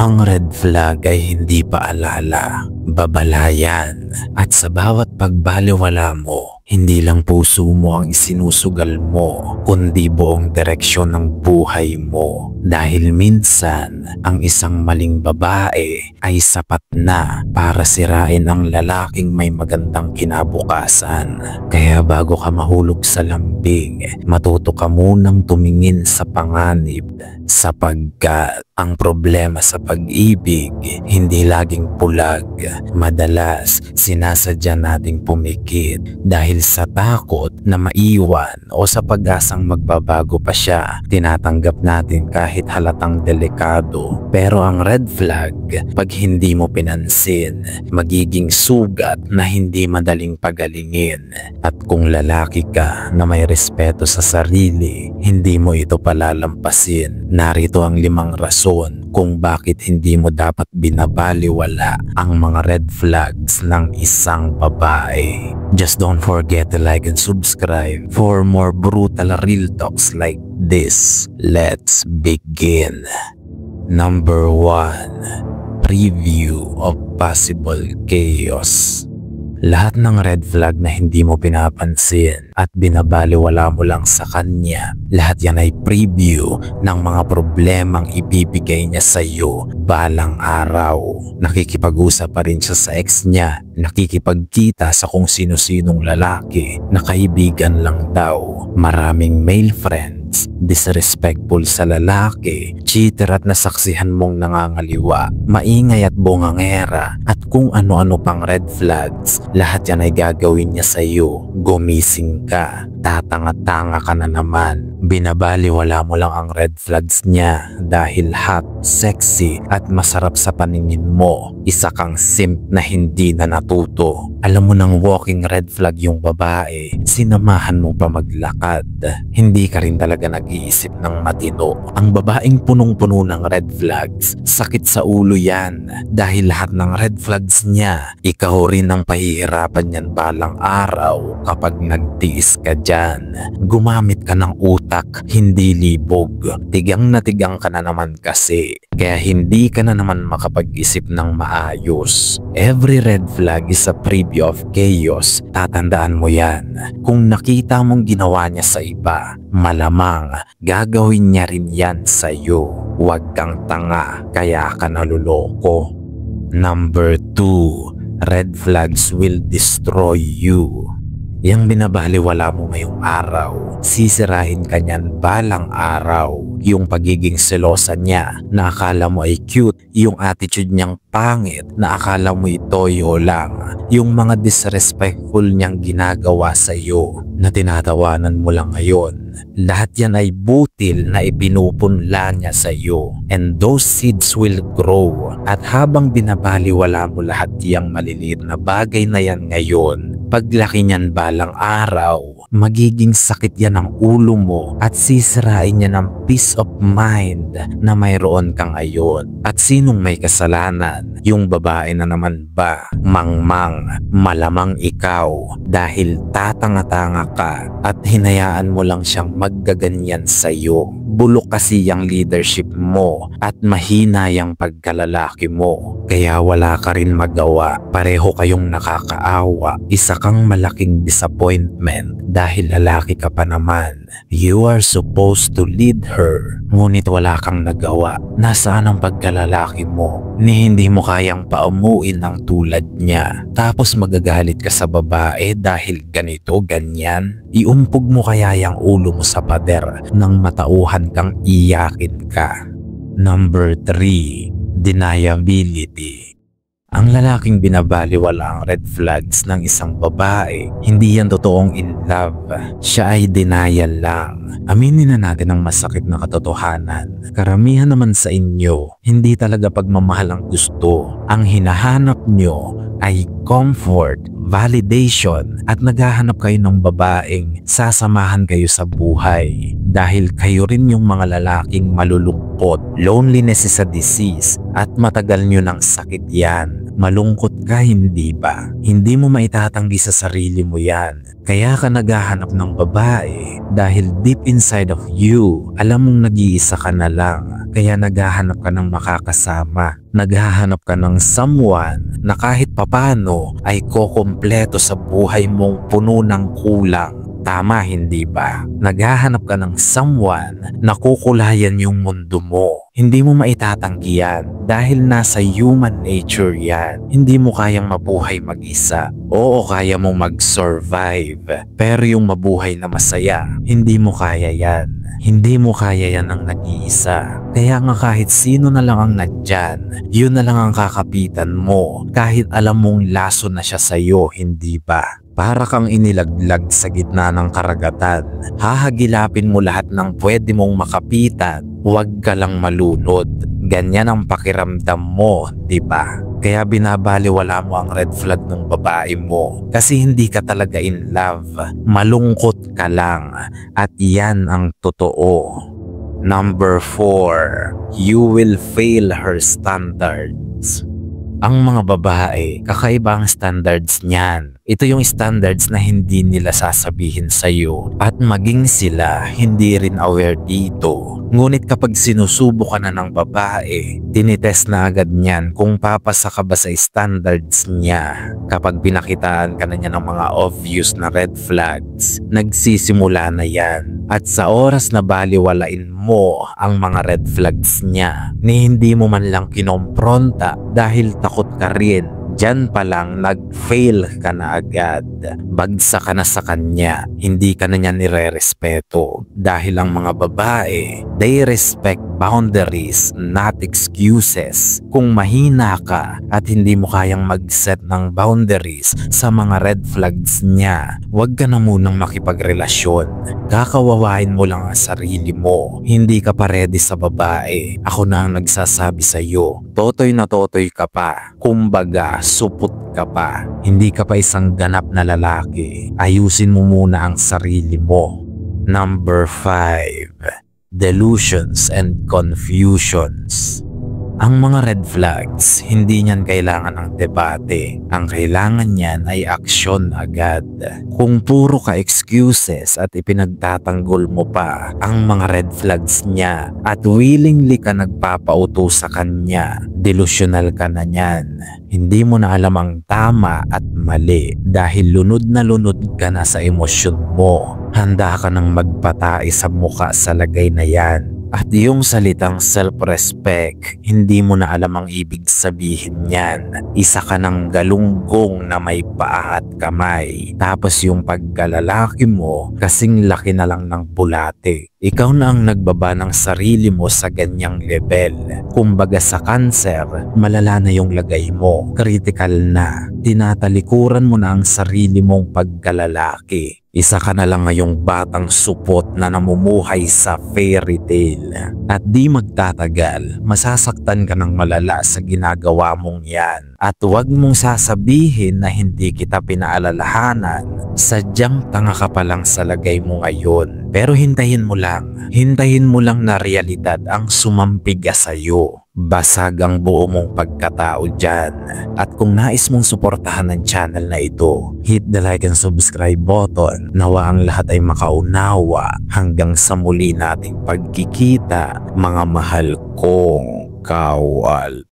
Ang red flag ay hindi paalala, babalayan, at sa bawat pagbaliwala mo, hindi lang puso mo ang isinusugal mo, kundi buong direksyon ng buhay mo. Dahil minsan, ang isang maling babae ay sapat na para sirain ang lalaking may magandang kinabukasan. Kaya bago ka mahulog sa lambing, matuto ka munang tumingin sa panganib. Sapagkat ang problema sa pag-ibig, hindi laging pulag. Madalas, sinasadya nating pumikit dahil sa takot na maiwan o sa pag-asang magbabago pa siya. Tinatanggap natin kahit halatang delikado. Pero ang red flag, pag hindi mo pinansin, magiging sugat na hindi madaling pagalingin. At kung lalaki ka na may respeto sa sarili, hindi mo ito palalampasin. Narito ang 5 rason kung bakit hindi mo dapat binabaliwala ang mga red flags ng isang babae. Just don't forget to like and subscribe for more brutal real talks like this. Let's begin. Number 1. Preview of possible chaos. Lahat ng red flag na hindi mo pinapansin at binabaliwala mo lang sa kanya, lahat yan ay preview ng mga problemang ibibigay niya sa iyo balang araw. Nakikipag-usap pa rin siya sa ex niya, nakikipagkita sa kung sino-sinong lalaki na kaibigan lang daw, maraming male friends, disrespectful sa lalaki, cheater at nasaksihan mong nangangaliwa, maingay at bongangera, at kung ano-ano pang red flags. Lahat yan ay gagawin niya sa iyo. Gumising ka, tatanga-tanga ka na naman. Binabaliwala mo lang ang red flags niya dahil hot, sexy at masarap sa paningin mo. Isa kang simp na hindi na natuto. Alam mo nang walking red flag yung babae, sinamahan mo pa maglakad. Hindi ka rin talaga nag-iisip ng matino. Ang babaeng punong-puno ng red flags, sakit sa ulo yan. Dahil lahat ng red flags niya, ikaw rin ang pahihirapan yan balang araw kapag nagtiis ka dyan. Gumamit ka ng utak, hindi libog. Tigang na tigang ka na naman kasi. Kaya hindi ka na naman makapag-isip ng maayos. Every red flag is a preview of chaos. Tatandaan mo yan. Kung nakita mong ginawa niya sa iba, malamang gagawin niya rin yan sa iyo. Huwag kang tanga, kaya ka naluloko. Number 2. Red flags will destroy you. Yang binabaliwala mo ngayong araw, sisirahin ka niyan balang araw. Yung pagiging selosa niya na akala mo ay cute, yung attitude niyang pangit na akala mo itoyo lang, yung mga disrespectful niyang ginagawa sa iyo na tinatawanan mo lang ngayon. Lahat yan ay butil na ipinupunla niya sa iyo, and those seeds will grow. At habang binabaliwala mo lahat yang maliliit na bagay na yan ngayon, paglaki niyan balang araw, magiging sakit yan ang ulo mo at sisirain niya ng peace of mind na mayroon kang ngayon. At sinong may kasalanan? Yung babae na naman ba? Mangmang, malamang ikaw, dahil tatanga-tanga ka at hinayaan mo lang siyang maggaganyan sa'yo. Bulok kasi yung leadership mo at mahina yung pagkalalaki mo. Kaya wala ka rin magawa. Pareho kayong nakakaawa. Isa kang malaking disappointment dahil lalaki ka pa naman. You are supposed to lead her, ngunit wala kang nagawa. Nasaan ang pagkalalaki mo? Ni hindi mo kayang paumuin ang tulad niya. Tapos magagalit ka sa babae dahil ganito, ganyan. Iumpog mo kaya yung ulo mo sa pader nang matauhan kang iyakin ka. Number 3. Deniability. Ang lalaking binabaliwala ang red flags ng isang babae, hindi yan totoong in love. Siya ay denial lang. Aminin na natin ang masakit na katotohanan. Karamihan naman sa inyo, hindi talaga pagmamahal ang gusto. Ang hinahanap nyo ay comfort, validation, at naghahanap kayo ng babaeng sasamahan kayo sa buhay. Dahil kayo rin yung mga lalaking malulungkot. Loneliness is a disease at matagal nyo ng sakit yan. Malungkot ka, hindi ba? Hindi mo maitatanggi sa sarili mo yan. Kaya ka naghahanap ng babae dahil deep inside of you, alam mong nag-iisa ka na lang. Kaya naghahanap ka ng makakasama. Naghahanap ka ng someone na kahit papano ay kokompleto sa buhay mong puno ng kulang. Tama, hindi ba? Naghahanap ka ng someone na kukulayan yung mundo mo. Hindi mo maitatanggi yan dahil nasa human nature yan. Hindi mo kayang mabuhay mag-isa. Oo, kaya mong mag-survive. Pero yung mabuhay na masaya, hindi mo kaya yan. Hindi mo kaya yan ng nag-iisa. Kaya nga kahit sino na lang ang nandyan, yun na lang ang kakapitan mo. Kahit alam mong laso na siya sa'yo, hindi ba? Para kang inilaglag sa gitna ng karagatan. Hahagilapin mo lahat ng pwede mong makapitan. Huwag ka lang malunod. Ganyan ang pakiramdam mo, di ba? Kaya binabaliwala mo ang red flag ng babae mo. Kasi hindi ka talaga in love. Malungkot ka lang. At yan ang totoo. Number 4. You will fail her standards. Ang mga babae, kakaiba ang standards niyan. Ito yung standards na hindi nila sasabihin sa'yo at maging sila hindi rin aware dito. Ngunit kapag sinusubo ka na ng babae, tinitest na agad niyan kung papasa ka ba sa standards niya. Kapag pinakitaan ka na niya ng mga obvious na red flags, nagsisimula na yan. At sa oras na baliwalain mo ang mga red flags niya, ni hindi mo man lang kinompronta dahil takot ka rin, diyan pa lang nag-fail ka na agad. Bagsak ka na sa kanya, hindi ka na niya nire-respeto. Dahil ang mga babae, they respect boundaries, not excuses. Kung mahina ka at hindi mo kayang mag-set ng boundaries sa mga red flags niya, huwag ka na munang makipagrelasyon. Kakawawain mo lang ang sarili mo. Hindi ka pa ready sa babae. Ako na ang nagsasabi sa iyo, totoy na totoy ka pa. Kumbaga, supot ka pa. Hindi ka pa isang ganap na lalaki. Ayusin mo muna ang sarili mo. Number 5. Delusions and confusions. Ang mga red flags, hindi niyan kailangan ng debate. Ang kailangan niyan ay aksyon agad. Kung puro ka excuses at ipinagtatanggol mo pa ang mga red flags niya at willingly ka nagpapauto sa kanya, delusional ka na niyan. Hindi mo na alam ang tama at mali dahil lunod na lunod ka na sa emosyon mo. Handa ka nang magpatay sa muka sa lagay na yan. At yung salitang self-respect, hindi mo na alam ang ibig sabihin niyan. Isa ka ng galunggong na may paa at kamay. Tapos yung pagkalalaki mo, kasing laki na lang ng bulate. Ikaw na ang nagbaba ng sarili mo sa ganyang level. Kumbaga sa cancer, malala na yung lagay mo. Critical na. Tinatalikuran mo na ang sarili mong pagkalalaki. Isa ka na lang ngayong batang supot na namumuhay sa fairy tale. At di magtatagal, masasaktan ka ng malala sa ginagawa mong yan. At huwag mong sasabihin na hindi kita pinaalalahanan. Sadyang tanga ka pa lang sa lagay mo ngayon. Pero hintayin mo lang na realidad ang sumampiga sa'yo. Basag ang buo mong pagkatao dyan. At kung nais mong suportahan ng channel na ito, hit the like and subscribe button. Nawa ang lahat ay makaunawa. Hanggang sa muli nating pagkikita, mga mahal kong kawal.